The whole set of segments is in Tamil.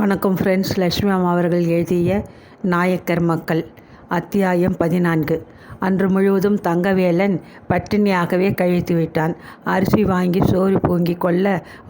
வணக்கம் ஃப்ரெண்ட்ஸ். லட்சுமி அம்மா அவர்கள் எழுதிய நாயக்கர் மக்கள் அத்தியாயம் 14. அன்று முழுவதும் தங்கவேலன் பட்டினியாகவே கழித்து விட்டான். அரிசி வாங்கி சோறு பொங்கி கொள்ள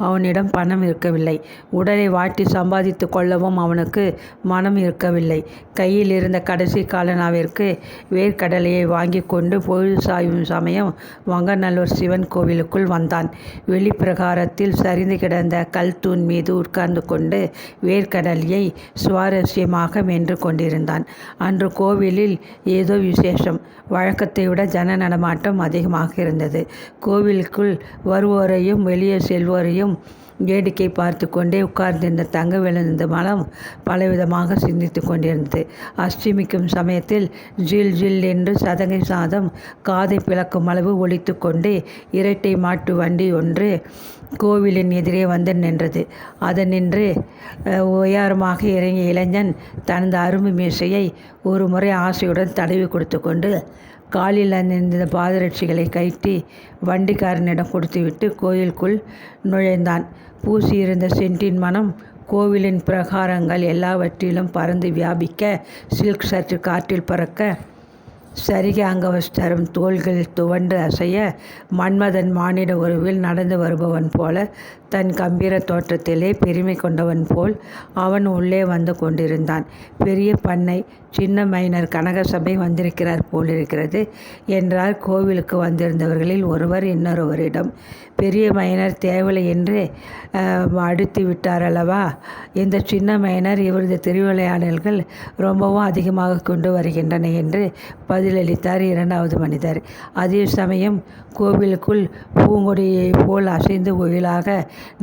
அவனிடம் பணம் இருக்கவில்லை. உடலை வாட்டி சம்பாதித்து கொள்ளவும் அவனுக்கு மனம் இருக்கவில்லை. கையில் இருந்த கடைசி காலனாவிற்கு வேர்க்கடலையை வாங்கி கொண்டு பொழுது சாயும் சமயம் வங்கநல்லூர் சிவன் கோவிலுக்குள் வந்தான். வெளிப்பிரகாரத்தில் சரிந்து கிடந்த கல் தூண் மீது உட்கார்ந்து கொண்டு வேர்க்கடலையை சுவாரஸ்யமாக மென்று கொண்டிருந்தான். அன்று கோவிலில் ஏதோ விசேஷம். வழக்கத்தை விட ஜன நடமாட்டம் அதிகமாக இருந்தது. கோவிலுக்குள் வருவோரையும் வெளியே செல்வோரையும் வேடிக்கை பார்த்து கொண்டே உட்கார்ந்திருந்த தங்கவேலனது மனம் பலவிதமாக சிந்தித்து கொண்டிருந்தது. அஷ்டமிக்கும் சமயத்தில் ஜில் ஜில் என்று சதங்கை சாதம் காதை பிளக்கும் அளவு ஒலித்து கொண்டே இரட்டை மாட்டு வண்டி ஒன்று கோவிலின் எதிரே வந்து நின்றது. அதனின்று உயரமாக இறங்கிய இளைஞன் தனது அரும்பு மீசையை ஒரு முறை ஆசையுடன் தடவி கொடுத்து கொண்டு காலில் அணிந்த பாதரட்சிகளை கழட்டி வண்டிக்காரனிடம் கொடுத்துவிட்டு கோயிலுக்குள் நுழைந்தான். பூசியிருந்த சென்ட்டின் மனம் கோவிலின் பிரகாரங்கள் எல்லாவற்றிலும் பறந்து வியாபிக்க, சில்க் சற்று காற்றில் பறக்க, சரிக அங்கவஸ்தரம் தோள்கள் துவண்டு அசைய, மன்மதன் மானிட உருவில் நடந்து வருபவன் போல தன் கம்பீர தோற்றத்திலே பெருமை கொண்டவன் போல் அவன் உள்ளே வந்து கொண்டிருந்தான். பெரிய பண்ணை சின்ன மைனர் கனகசபை வந்திருக்கிறார் போலிருக்கிறது என்றார் கோவிலுக்கு வந்திருந்தவர்களில் ஒருவர் இன்னொருவரிடம். பெரிய மைனர் தேவலை என்று அடித்து விட்டார் அல்லவா? இந்த சின்ன மைனர் இவரது திருவிளையாடல்கள் ரொம்பவும் அதிகமாக கொண்டு வருகின்றன என்று பதிலளித்தார் இரண்டாவது மனிதர். அதே சமயம் கோவிலுக்குள் பூங்கொடியை போல் அசைந்து ஒயிலாக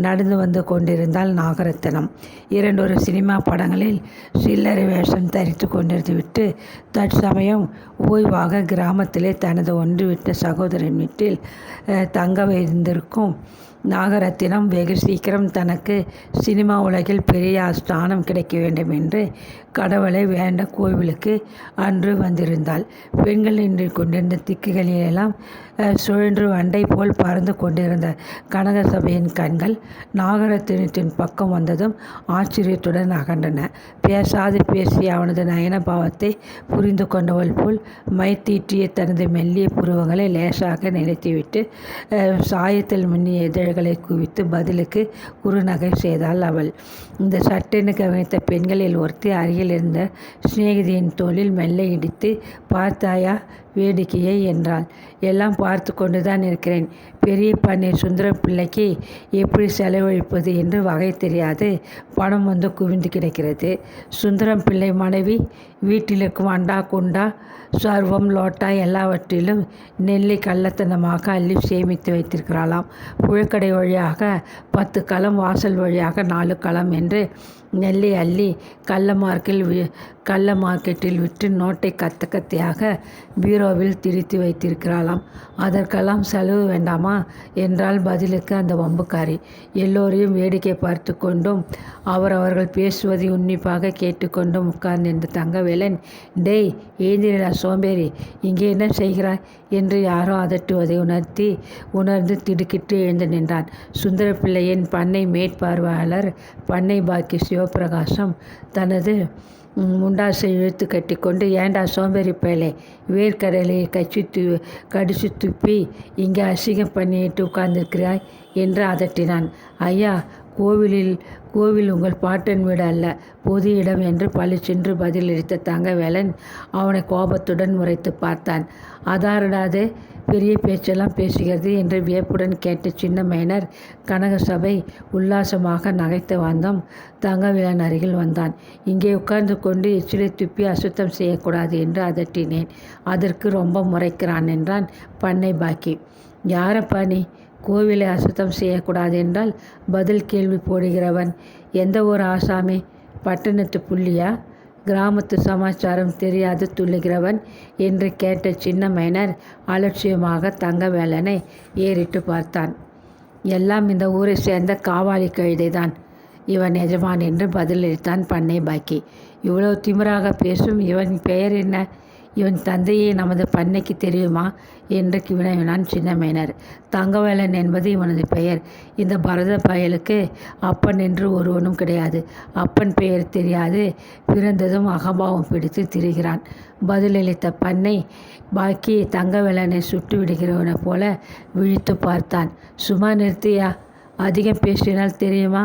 நடந்து வந்து கொண்டிருந்தால் நாகரத்தினம். இரண்டொரு சினிமா படங்களில் சில்லறை வேஷம் தரித்து கொண்டிருந்து விட்டு தற்சமயம் ஓய்வாக கிராமத்திலே தனது ஒன்றுவிட்ட சகோதரன் வீட்டில் தங்க வைத்திருக்கும் நாகரத்தினம் வெகு சீக்கிரம் தனக்கு சினிமா உலகில் பெரிய ஸ்தானம் கிடைக்க வேண்டும் என்று கடவுளை வேண்ட கோவிலுக்கு அன்று வந்திருந்தாள். பெண்கள் நின்று கொண்டிருந்த திக்குகளிலெல்லாம் சுழன்று வண்டை போல் பறந்து கொண்டிருந்த கனகசபையின் கண்கள் நாகரத்தினத்தின் பக்கம் வந்ததும் ஆச்சரியத்துடன் அகன்றன. பேசாது பேசிய அவனது நயன பாவத்தை புரிந்து கொண்டவள் போல் மைத்தீட்டிய தனது மெல்லிய புருவங்களை லேசாக நினைத்துவிட்டு சாயத்தில் மின்னிய இதழ்களை குவித்து பதிலுக்கு குறுநகை செய்தாள் அவள். இந்த சட்டென கவனித்த பெண்களில் ஒருத்தி அருகில் இருந்த சிநேகிதியின் தோளில் மெல்ல இடித்து, பார்த்தாயா வேடிக்கையை என்றாள். எல்லாம் பார்த்து கொண்டுதான் இருக்கிறேன். பெரிய பண்ணை சுந்தரம் பிள்ளைக்கு எப்படி செலவழிப்பது என்று வகை தெரியாது பணம் வந்து குவிந்து கிடக்கிறது. சுந்தரம் பிள்ளை மனைவி வீட்டில் இருக்கும் அண்டா குண்டா சர்வம் லோட்டா எல்லாவற்றிலும் நெல்லை கள்ளத்தனமாக அள்ளி சேமித்து வைத்திருக்கிறாளாம். புழக்கடை வழியாக 10 களம், வாசல் வழியாக 4 களம் என்று நெல்லை அள்ளி கள்ள மார்க்கெட்டில் விட்டு நோட்டை கத்தையாக பீரோவில் திரித்து வைத்திருக்கிறாளாம். அதற்கெல்லாம் செலவு வேண்டாமா என்றால் பதிலுக்கு அந்த வம்புக்காரி. எல்லோரையும் வேடிக்கை பார்த்து கொண்டும் அவர்கள் பேசுவதை உன்னிப்பாக கேட்டுக்கொண்டும் உட்கார்ந்திருந்த தங்கவேலன், டேய் ஏந்திரா சோம்பேறி, இங்கே என்ன செய்கிறாய் என்று யாரோ அதட்டுவதை உணர்ந்து திடுக்கிட்டு எழுந்து நின்றான். சுந்தரப்பிள்ளையின் பண்ணை மேற்பார்வையாளர் பண்ணை பாக்கி சிவபிரகாசம் தனது முண்டாசை இழுத்து கட்டி கொண்டு, ஏண்டா சோம்பேறி பயலே, வேர்க்கடலையை கடிச்சு துப்பி இங்கே அசிங்கம் பண்ணிட்டு உட்கார்ந்திருக்கிறாய் என்று அதட்டினான். ஐயா, கோவில் உங்கள் பாட்டன் வீடு அல்ல, பொது இடம் என்று பளிச்சென்று பதிலளித்த தங்கவேலன் அவனை கோபத்துடன் முறைத்து பார்த்தான். அதாரடாது பெரிய பேச்செல்லாம் பேசுகிறது என்று வியப்புடன் கேட்ட சின்ன மைனர் கனகசபை உல்லாசமாக நகைத்த வந்தம் தங்கவேலன் அருகில் வந்தான். இங்கே உட்கார்ந்து கொண்டு எச்சிலை துப்பி அசுத்தம் செய்யக்கூடாது என்று அதட்டினேன். அதற்கு ரொம்ப முறைக்கிறான் என்றான் பண்ணை பாக்கி. யாரப்பா நீ கோவிலை அசுத்தம் செய்யக்கூடாது என்றால் பதில் கேள்வி போடுகிறவன்? எந்த ஒரு ஆசாமி? பட்டணத்து புள்ளியா? கிராமத்து சமாச்சாரம் தெரியாது துள்ளுகிறவன் என்று கேட்ட சின்ன மைனர் அலட்சியமாக தங்கவேலனை ஏறிட்டு பார்த்தான். எல்லாம் இந்த ஊரை சேர்ந்த காவாலி கழுதைதான், இவன் எஜமான் என்று பதிலளித்தான் பண்ணை பாக்கி. இவ்வளவு திமிராக பேசும் இவன் பெயர் என்ன இவன் தந்தையே நமது பண்ணைக்கு தெரியுமா என்று வினவினான் சின்னமேனர். தங்கவேலன் என்பது இவனது பெயர். இந்த பரத பயலுக்கு அப்பன் என்று ஒருவனும் கிடையாது. அப்பன் பெயர் தெரியாது பிறந்ததும் அகம்பாவம் பிடித்து திரிகிறான் பதிலளித்த பண்ணை பாக்கி தங்கவேலனை சுட்டு விடுகிறவனைப் போல விழித்து பார்த்தான். சும்மா நிறுத்தியா, அதிகம் பேசினால் தெரியுமா?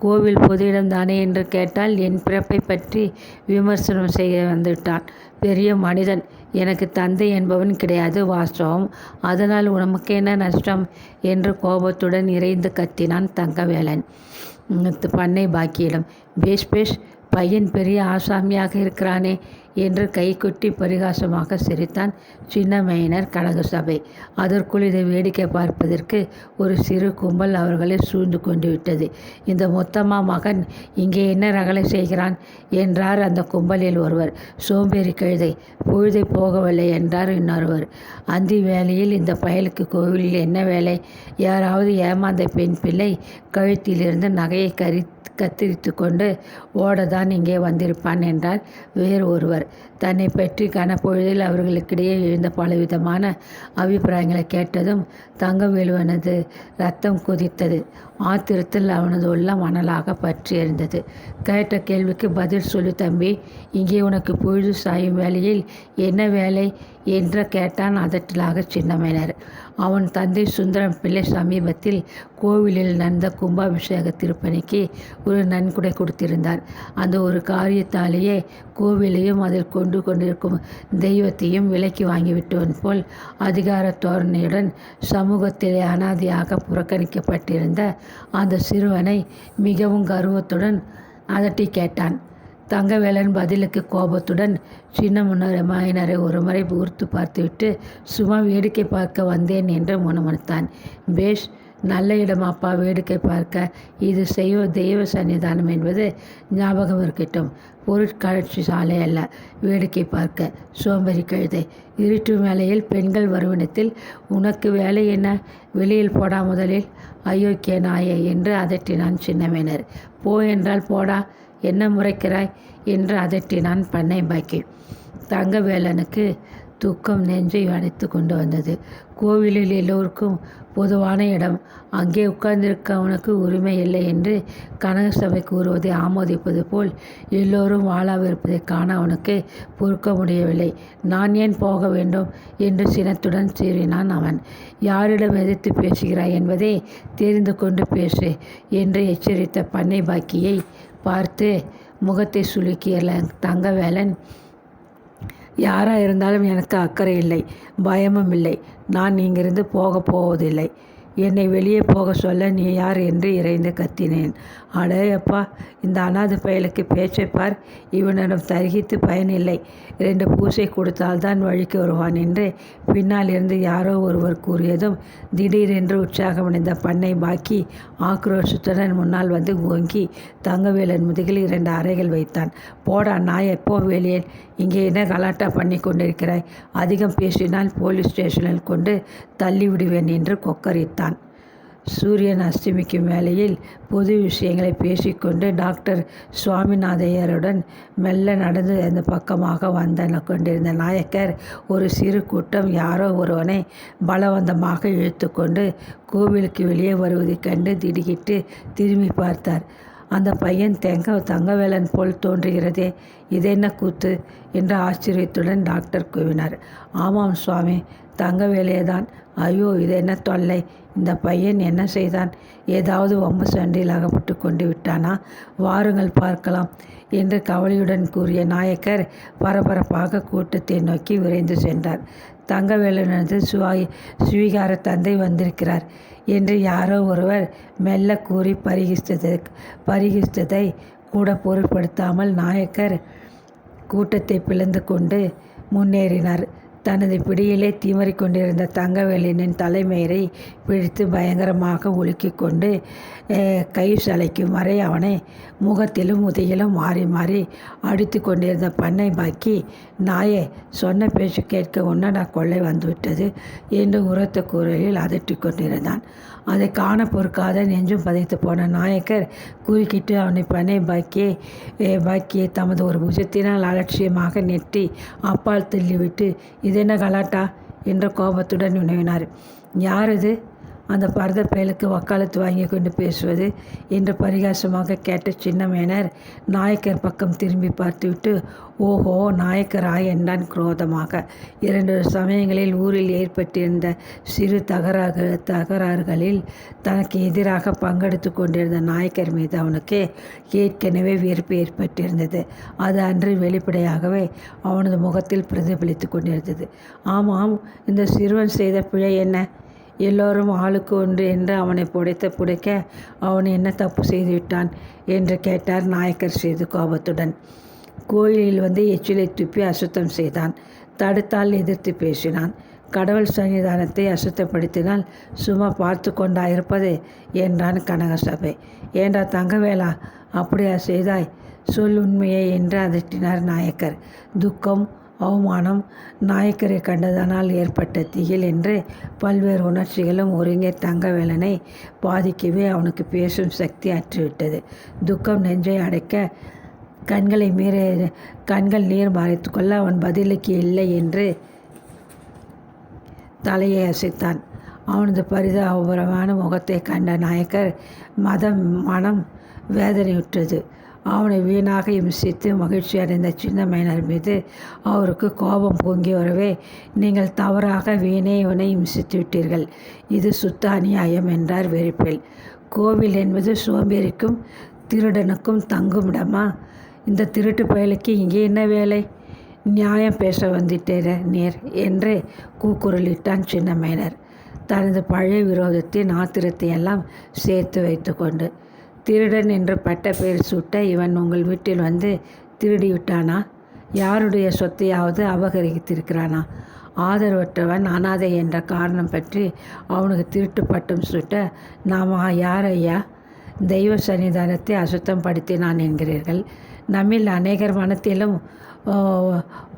கோவில் பொது இடம்தானே என்று கேட்டால் என் பிறப்பை பற்றி விமர்சனம் செய்ய வந்துவிட்டான். பெரிய மனிதன். எனக்கு தந்தை என்பவன் கிடையாது வாஸ்தவம். அதனால் உனக்கு என்ன நஷ்டம் என்று கோபத்துடன் இறைந்து கத்தினான் தங்கவேலன் பண்ணை பாக்கியிடம். பேஷ் பேஷ், பையன் பெரிய ஆசாமியாக இருக்கிறானே என்று கைக்குட்டி பரிகாசமாக சிரித்தான் சின்னமையினர் கனக சபை. அதற்குள் இதை வேடிக்கை பார்ப்பதற்கு ஒரு சிறு கும்பல் அவர்களை சூழ்ந்து கொண்டு விட்டது. இந்த மொத்தமா மகன் இங்கே என்ன ரகலை செய்கிறான் என்றார் அந்த கும்பலில் ஒருவர். சோம்பேறி கழுதை, பொழுதை போகவில்லை என்றார் இன்னொருவர். அந்தி வேளையில் இந்த பயலுக்கு கோவிலில் என்ன வேலை? யாராவது ஏமாந்த பெண் பிள்ளை கழுத்திலிருந்து நகையை கத்தரித்து கொண்டு ஓடதான் இங்கே வந்திருப்பான் என்றார் வேறு ஒருவர். தன்னை பற்றி கனப்பொழுதில் அவர்களுக்கிடையே எழுந்த பலவிதமான அபிப்பிராயங்களை கேட்டதும் தங்கவேலுவனது இரத்தம் கொதித்தது. ஆத்திரத்தில் அவனது உள்ளம் அனலாக பற்றி எறிந்தது. கேட்ட கேள்விக்கு பதில் சொல்லு தம்பி, இங்கே உனக்கு பொழுது சாயும் வேளையில் என்ன வேலை என்று கேட்டான் அதட்டலாக சின்னமேனர். அவன் தந்தை சுந்தரம் பிள்ளை சமீபத்தில் கோவிலில் நடந்த கும்பாபிஷேக திருப்பணிக்கு ஒரு நன்கொடை கொடுத்திருந்தார். அந்த ஒரு காரியத்தாலேயே கோவிலையும் அதில் கொண்டிருக்கும் தெய்வத்தையும் விலைக்கு வாங்கிவிட்டவன் போல் அதிகார தோரணையுடன் சமூகத்திலே அனாதையாக புறக்கணிக்கப்பட்டிருந்த அந்த சிறுவனை மிகவும் கர்வத்துடன் அதட்டி கேட்டான். தங்கவேலன் பதிலுக்கு கோபத்துடன் சின்னமேனரை ஒருமுறை ஊர்த்து பார்த்துவிட்டு சும்மா வேடிக்கை பார்க்க வந்தேன் என்று முணுமுணுத்தான். பேஷ், நல்ல இடமாப்பா வேடிக்கை பார்க்க. இது தெய்வ சன்னிதானம் என்பது ஞாபகம் இருக்கட்டும். பொருட்காட்சி சாலை அல்ல வேடிக்கை பார்க்க. சோம்பேறி கழுதை, இருட்டு வேளையில் பெண்கள் வருவனத்தில் உனக்கு வேலை என்ன? வெளியில் போடா முதலில், அயோக்கிய நாயே என்று அதட்டினான் சின்னமேனர். போ என்றால் போடா, என்ன முறைக்கிறாய் என்று அதட்டினான் பண்ணை பாக்கி. தங்கவேலனுக்கு துக்கம் நெஞ்சை அடைத்து கொண்டு வந்தது. கோவிலில் எல்லோருக்கும் பொதுவான இடம். அங்கே உட்கார்ந்திருக்கவனுக்கு உரிமை இல்லை என்று கனக சபை கூறுவதை ஆமோதிப்பது போல் எல்லோரும் வாழாவிருப்பதை காண அவனுக்கு பொறுக்க முடியவில்லை. நான் ஏன் போக வேண்டும் என்று சினத்துடன் சீறினான் அவன். யாரிடம் எதிர்த்து பேசுகிறாய் என்பதை தெரிந்து கொண்டு பேசு என்று எச்சரித்த பண்ணை பாக்கியை பார்த்து முகத்தை சுளுக்கிய தங்கவேலன், யாராக இருந்தாலும் எனக்கு அக்கறை இல்லை, பயமும் இல்லை. நான் இங்கிருந்து போவதில்லை. என்னை வெளியே போக சொல்ல நீ யார் என்று இறைந்து கத்தினேன். அடையப்பா, இந்த அனாதை பயலுக்கு பேச்சை பார். இவனிடம் தருகித்து பயனில்லை. 2 பூசை கொடுத்தால்தான் வழிக்கு வருவான் என்று பின்னால் இருந்து யாரோ ஒருவர் கூறியதும் திடீரென்று உற்சாகமடைந்த பண்ணை பாக்கி ஆக்ரோஷத்துடன் முன்னால் வந்து ஓங்கி தங்கவேலன் முதுகில் 2 அறைகள் வைத்தான். போடா நாயை, போ வெளியே. இங்கே என்ன கலாட்டா பண்ணி கொண்டிருக்கிறாய்? அதிகம் பேசினால் போலீஸ் ஸ்டேஷனில் கொண்டு தள்ளிவிடுவேன் என்று கொக்கரித்தான். சூரியன் அஸ்தமிக்கும் வேளையில் பொது விஷயங்களை பேசிக்கொண்டு டாக்டர் சுவாமிநாதையருடன் மெல்ல நடந்து அந்த பக்கமாக கொண்டிருந்த நாயக்கர் ஒரு சிறு கூட்டம் யாரோ ஒருவனை பலவந்தமாக இழுத்து கொண்டு கோவிலுக்கு வெளியே வருவதைக் கண்டு திடுக்கிட்டு திரும்பி பார்த்தார். அந்த பையன் தங்கவேலன் போல் தோன்றுகிறதே, இதென்ன கூத்து என்று ஆச்சரியத்துடன் டாக்டர் கூவினார். ஆமாம் சுவாமி, தங்கவேலையேதான். ஐயோ, இது என்ன தொல்லை! இந்த பையன் என்ன செய்தான்? ஏதாவது வம்பு சண்டையில் அகப்பட்டு கொண்டு விட்டானா? வாருங்கள் பார்க்கலாம் என்று கவலையுடன் கூறிய நாயக்கர் பரபரப்பாக கூட்டத்தை நோக்கி விரைந்து சென்றார். தங்கவேலனது சுவீகார தந்தை வந்திருக்கிறார் என்று யாரோ ஒருவர் மெல்ல கூறி பரிகிஸ்ததை கூட பொருட்படுத்தாமல் நாயக்கர் கூட்டத்தை பிளந்து கொண்டு முன்னேறினார். தனது பிடியிலே திமிறிக் கொண்டிருந்த தங்கவேலனின் தலைமயிரை பிடித்து பயங்கரமாக உலுக்கிக் கொண்டு கை சளைக்கும் வரை அவனை முகத்திலும் முதுகிலும் மாறி மாறி அடித்து கொண்டிருந்த பண்ணை பாக்கி, நாயே, சொன்ன பேச்சு கேட்க உன்னடா கொள்ளை வந்துவிட்டது என்று உரத்த குரலில் அதட்டி கொண்டிருந்தான். அதை காண பொறுக்காத நெஞ்சும் பதைத்து போன நாயக்கர் குறுக்கிட்டு அவனை பண்ணை பாக்கியை தமது ஒரு புஜத்தினால் அலட்சியமாக நெட்டி அப்பால் தள்ளிவிட்டு, இதென்ன கலாட்டா என்ற கோபத்துடன் வினவினார். யார் அது அந்த பரத பயலுக்கு வக்காலத்து வாங்கி கொண்டு பேசுவது என்று பரிகாசமாக கேட்ட சின்ன மேனர் நாயக்கர் பக்கம் திரும்பி பார்த்துவிட்டு, ஓஹோ, நாயக்கரா என்றான் குரோதமாக. 2 சமயங்களில் ஊரில் ஏற்பட்டிருந்த சிறு தகராறுகளில் தனக்கு எதிராக பங்கெடுத்து கொண்டிருந்த நாயக்கர் மீது அவனுக்கு ஏற்கனவே வெறுப்பு ஏற்பட்டிருந்தது. அது அன்று வெளிப்படையாகவே அவனது முகத்தில் பிரதிபலித்து கொண்டிருந்தது. ஆமாம், இந்த சிறுவன் செய்த பிழை என்ன? எல்லோரும் ஆளுக்கு ஒன்று என்று அவனை புடைக்க அவன் என்ன தப்பு செய்துவிட்டான் என்று கேட்டார் நாயக்கர் சிறிது கோபத்துடன். கோயிலில் வந்து எச்சிலை துப்பி அசுத்தம் செய்தான். தடுத்தால் எதிர்த்து பேசினான். கடவுள் சன்னிதானத்தை அசுத்தப்படுத்தினால் சும்மா பார்த்து கொண்டாயிருப்பது என்றான் கனகசபை. ஏண்டா தங்கவேலா, அப்படியா செய்தாய்? சொல் உண்மையை என்று அதட்டினார் நாயக்கர். துக்கம், அவமானம், நாயக்கரை கண்டதனால் ஏற்பட்ட திகில் என்று பல்வேறு உணர்ச்சிகளும் ஒருங்கே தங்கவேலனை பாதிக்கவே அவனுக்கு பேசும் சக்தி அற்றுவிட்டது. துக்கம் நெஞ்சை அடைக்க கண்கள் நீர் மறைத்து கொள்ள அவன் பதிலுக்கு இல்லை என்று தலையை அசைத்தான். அவனது பரிதாபகரமான முகத்தை கண்ட நாயக்கர் மனம் வேதனையுற்றது. அவனை வீணாக இம்சித்து மகிழ்ச்சி அடைந்த சின்ன மைனர் மீது அவருக்கு கோபம் பொங்கி வரவே, நீங்கள் தவறாக வீணே இவனை இம்சித்து விட்டீர்கள். இது சுத்த அநியாயம் என்றார் வெறுப்பில். கோவில் என்பது சோம்பேறிக்கும் திருடனுக்கும் தங்கும் இடமா? இந்த திருட்டு பயலுக்கு இங்கே என்ன வேலை? நியாயம் பேச வந்துட்டேர நேர் என்று கூக்குரலிட்டான் சின்ன மைனர், தனது பழைய விரோதத்தின் ஆத்திரத்தை எல்லாம் சேர்த்து வைத்து கொண்டு. திருடன் என்று பட்ட பெயர் சூட்ட இவன் உங்கள் வீட்டில் வந்து திருடிவிட்டானா? யாருடைய சொத்தையாவது அபகரித்திருக்கிறானா? ஆதரவற்றவன் அனாதை என்ற காரணம் பற்றி அவனுக்கு திருட்டு பட்டம் சூட்ட நாம் யார் ஐயா? தெய்வ சன்னிதானத்தை அசுத்தம் படுத்தினான் என்கிறீர்கள். நம்மில் அநேகர் மனத்திலும்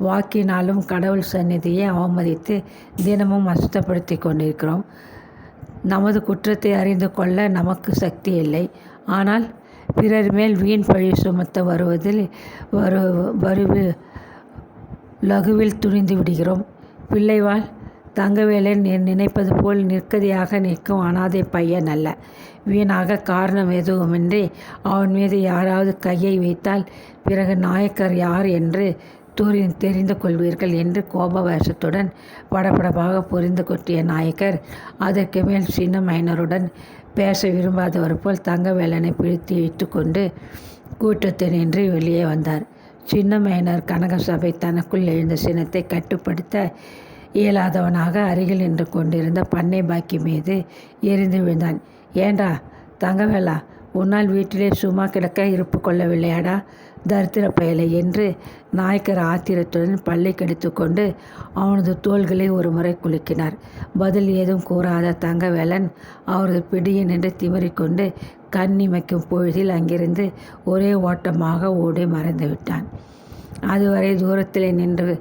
வாக்கினாலும் கடவுள் சந்நிதியை அவமதித்து தினமும் அசுத்தப்படுத்தி கொண்டிருக்கிறோம். நமது குற்றத்தை அறிந்து கொள்ள நமக்கு சக்தி இல்லை. ஆனால் பிறர் மேல் வீண் பழி சுமத்த லகுவில் துணிந்து விடுகிறோம். பிள்ளைவாள் தங்கவேலன் நினைப்பது போல் நிற்கதியாக நிற்கும் அனாதை பையன் அல்ல. வீணாக காரணம் எதுவுமின்றி அவன் மீது யாராவது கையை வைத்தால் பிறகு நாயக்கர் யார் என்று தெரிந்து கொள்வீர்கள் என்று கோபவேஷத்துடன் படபடப்பாக புரிந்து கொட்டிய நாயக்கர் அதற்கு மேல் சின்ன மைனருடன் பேச விரும்பாதவர் போல் தங்கவேலனை பிடித்து இழுத்து கொண்டு கூட்டத்தினின்று வெளியே வந்தார். சின்ன மைனர் கனகசபை தனக்குள் எழுந்த சினத்தை கட்டுப்படுத்த இயலாதவனாக அருகில் நின்று கொண்டிருந்த பண்ணை பாக்கி மீது எரிந்து விழுந்தான். ஏண்டா தங்கவேலா, உன்னால் வீட்டிலே சும்மா கிடக்க இருப்பு கொள்ளவில்லையாடா தரித்திர பயலை என்று நாயக்கர் ஆத்திரத்துடன் பல்லை கடித்து கொண்டு அவனது தோள்களை ஒரு முறை குலுக்கினார். பதில் ஏதும் கூறாத தங்கவேலன் அவரது பிடியை நின்று திமிரிக்கொண்டு கண் இமைக்கும் பொழுதில் அங்கிருந்து ஒரே ஓட்டமாக ஓடி மறைந்து விட்டான். அதுவரை தூரத்திலே நின்று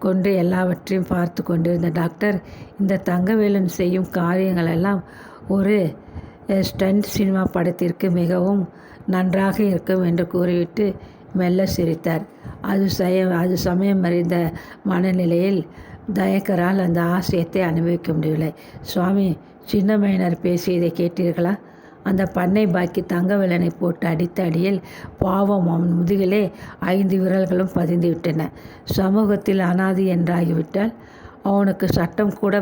கொண்டு எல்லாவற்றையும் பார்த்து கொண்டிருந்த டாக்டர், இந்த தங்கவேலன் செய்யும் காரியங்களெல்லாம் ஒரு ஸ்டண்ட் சினிமா படத்திற்கு மிகவும் நன்றாக இருக்கும் என்று கூறிவிட்டு மெல்ல சிரித்தார். அது சமயம் அறிந்த மனநிலையில் தயக்கரால் அந்த ஆசையத்தை அனுபவிக்க முடியவில்லை. சுவாமி, சின்ன மைனர் பேசியதை கேட்டீர்களா? அந்த பண்ணை பாக்கி தங்கவேலனை போட்டு அடித்த அடியில் பாவம் அவன் முதுகிலே 5 விரல்களும் பதிந்து விட்டன. சமூகத்தில் அனாதி என்றாகிவிட்டால் அவனுக்கு சட்டம் கூட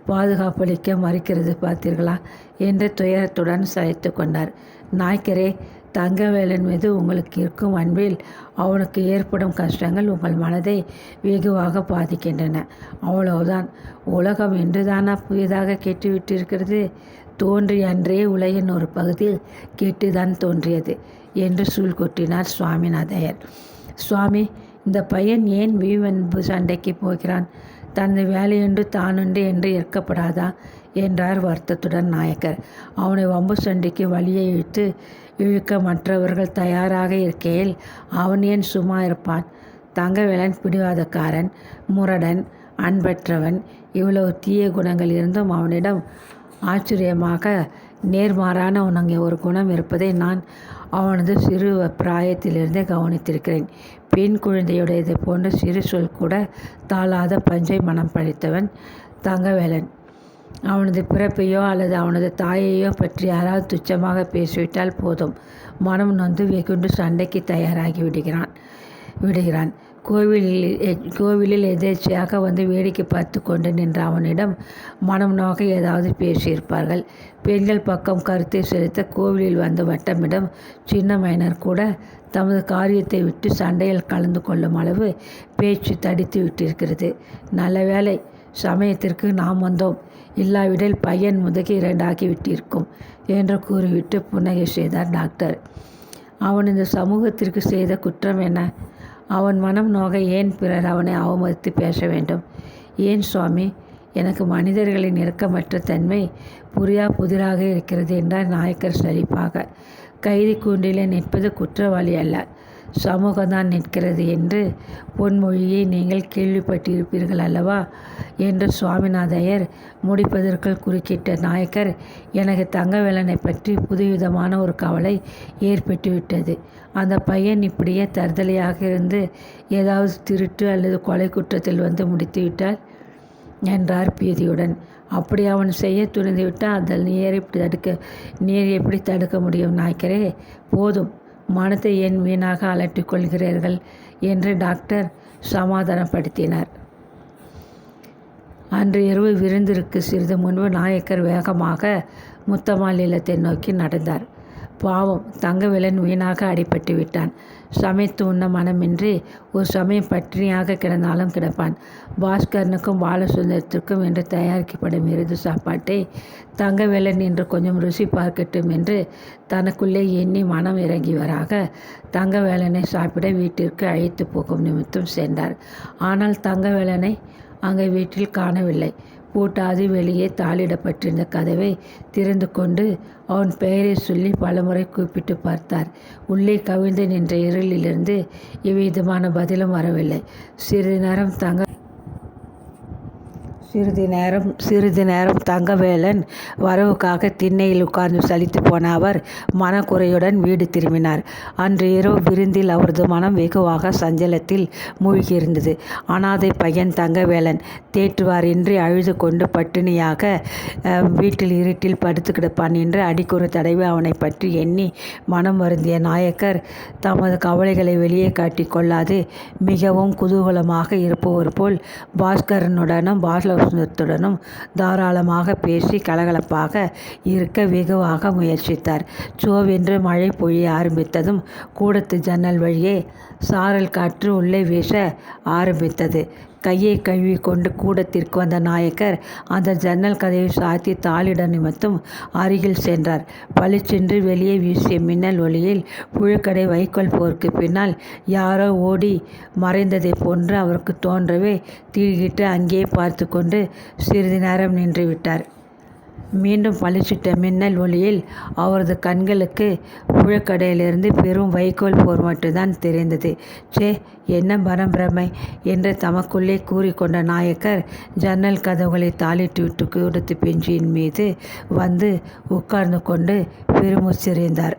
பாதுகாப்பளிக்க மறுக்கிறது பார்த்தீர்களா என்று துயரத்துடன் சளைத்து கொண்டார். நாயக்கரே, தங்கவேலன் மீது உங்களுக்கு இருக்கும் அன்பில் அவனுக்கு ஏற்படும் கஷ்டங்கள் உங்கள் மனதை வெகுவாக பாதிக்கின்றன. அவ்வளவுதான். உலகம் என்றுதானா புதிதாக கேட்டுவிட்டிருக்கிறது? தோன்றிய அன்றே உலகின் ஒரு பகுதியில் கேட்டுதான் தோன்றியது என்று சூழ் கொட்டினார் சுவாமிநாதையர். சுவாமி, இந்த பையன் ஏன் வீவன்பு சண்டைக்கு போகிறான்? தனது வேலையுண்டு தானுண்டு என்று இருக்கப்படாதா என்றார் வருத்தத்துடன் நாயக்கர். அவனை வம்பு சண்டைக்கு வழியை இழுக்க மற்றவர்கள் தயாராக இருக்கையில் அவன் ஏன் சும்மா இருப்பான்? தங்கவேலன் பிடிவாதக்காரன், முரடன், அன்பற்றவன். இவ்வளவு தீய குணங்கள் இருந்தும் அவனிடம் ஆச்சரியமாக நேர்மாறான ஒரு குணம் இருப்பதை நான் அவனது சிறு பிராயத்திலிருந்தே கவனித்திருக்கிறேன். பெண் குழந்தையுடையதை போன்ற சிறு சொல் கூட தாளாத பஞ்சை மனம் பழித்தவன் தங்கவேலன். அவனது பிறப்பையோ அல்லது அவனது தாயையோ பற்றி யாராவது துச்சமாக பேசிவிட்டால் போதும், மனம் நொந்து வெகுண்டு சண்டைக்கு தயாராகி விடுகிறான். கோவிலில் எதேச்சையாக வந்து வேடிக்கை பார்த்து கொண்டு நின்ற அவனிடம் மனம் நோக்க ஏதாவது பேசியிருப்பார்கள். பெண்கள் பக்கம் கருத்தை செலுத்த கோவிலில் வந்து வட்டமிடம் சின்ன மைனர் கூட தமது காரியத்தை விட்டு சண்டையில் கலந்து கொள்ளும் அளவு பேச்சு தடித்து விட்டிருக்கிறது. நல்ல வேளை சமயத்திற்கு நாம் வந்தோம், இல்லாவிடில் பையன் முதுகி 2 ஆக்கிவிட்டிருக்கும் என்று கூறிவிட்டு புன்னகை செய்தார் டாக்டர். அவன் இந்த சமூகத்திற்கு செய்த குற்றம் என்ன? அவன் மனம் நோக ஏன் பிறர் அவனை அவமதித்து பேச வேண்டும்? ஏன் சுவாமி, எனக்கு மனிதர்களின் இரக்கமற்ற தன்மை புதிராக இருக்கிறது என்றார் நாயக்கர் சலிப்பாக. கைதி கூண்டிலே நிற்பது குற்றவாளி அல்ல, சமூகம்தான் நிற்கிறது என்று பொன்மொழியை நீங்கள் கேள்விப்பட்டிருப்பீர்கள் அல்லவா என்று சுவாமிநாதையர் முடிப்பதற்குள் குறுக்கிட்ட நாயக்கர், எனக்கு தங்கவேலனை பற்றி புதுவிதமான ஒரு கவலை ஏற்பட்டுவிட்டது. அந்த பையன் இப்படியே தருதலையாக இருந்து ஏதாவது திருட்டு அல்லது கொலை குற்றத்தில் வந்து முடித்துவிட்டால் என்றார் பீதியுடன். அப்படி அவன் செய்ய துணிந்துவிட்டால் அதில் நீர் எப்படி தடுக்க முடியும் நாயக்கரே? போதும், மனத்தை ஏன் வீணாக அலட்டிக் கொள்கிறீர்கள் என்று டாக்டர் சமாதானப்படுத்தினார். அன்று இரவு விருந்திற்கு சிறிது முன்பு நாயக்கர் வேகமாக முத்தம்மாள் இல்லத்தை நோக்கி நடந்தார். பாவம், தங்கவேலன் வீணாக அடிபட்டு விட்டான். சமைத்து உண்ண மனமின்றி ஒரு சமயம் பட்டினியாக கிடந்தாலும் கிடப்பான். பாஸ்கரனுக்கும் பாலசுந்தரத்திற்கும் என்று தயாரிக்கப்படும் இறுதி சாப்பாட்டை தங்கவேலன் இன்று கொஞ்சம் ருசி பார்க்கட்டும் என்று தனக்குள்ளே எண்ணி மனம் இறங்கியவராக தங்கவேலனை சாப்பிட வீட்டிற்கு அழைத்து போகும் நிமித்தம் சென்றார். ஆனால் தங்கவேலனை அங்கே வீட்டில் காணவில்லை. பூட்டாது வெளியே தாளிடப்பட்டிருந்த கதவை திறந்து கொண்டு அவன் பெயரை சொல்லி பலமுறை கூப்பிட்டு பார்த்தார். உள்ளே கவிழ்ந்து நின்ற இருளிலிருந்து எவ்விதமான பதிலும் வரவில்லை. சிறிது நேரம் தங்கவேலன் வரவுக்காக திண்ணையில் உட்கார்ந்து சலித்து போன அவர் மனக்குறையுடன் வீடு திரும்பினார். அன்று இரவு விருந்தில் அவரது மனம் வெகுவாக சஞ்சலத்தில் மூழ்கியிருந்தது. அனாதை பையன் தங்கவேலன் தேற்றுவார் இன்றி அழுது கொண்டு பட்டினியாக வீட்டில் இருட்டில் படுத்து கிடப்பான் என்று அடிக்கொரு தடவை அவனை பற்றி எண்ணி மனம் வருந்திய நாயக்கர் தமது கவலைகளை வெளியே காட்டி கொள்ளாது மிகவும் குதூகலமாக இருப்பவர் போல் பாஸ்கரனுடனும் பாலசுந்தரத்துடனும் தாராளமாக பேசி கலகலப்பாக இருக்க வெகுவாக முயற்சித்தார். சோவென்று மழை பொழிய ஆரம்பித்ததும் கூடத்து ஜன்னல் வழியே சாரல் காற்று உள்ளே வீச ஆரம்பித்தது. கையை கழுவி கொண்டு கூடத்திற்கு வந்த நாயக்கர் அந்த ஜன்னல் கதவை சாத்தி தாளிட நிமித்தம் அருகில் சென்றார். பளிச்சென்று வெளியே வீசிய மின்னல் ஒளியில் புழுக்கடை வைக்கோல் போருக்கு பின்னால் யாரோ ஓடி மறைந்ததை போன்று அவருக்கு தோன்றவே திடுக்கிட்டு அங்கே பார்த்து கொண்டு சிறிது நேரம் நின்று விட்டார். மீண்டும் பளிச்சிட்ட மின்னல் ஒளியில் அவரது கண்களுக்கு புழக்கடையிலிருந்து பெரும் வைக்கோல் போர் மட்டும்தான் தெரிந்தது. சே, என்ன பரம்பிரமை என்று தமக்குள்ளே கூறிக்கொண்ட நாயக்கர் ஜன்னல் கதவுகளை தாளிட்டு விட்டு கூடத்து பெஞ்சியின் மீது வந்து உட்கார்ந்து கொண்டு பெருமூச்செறிந்தார்.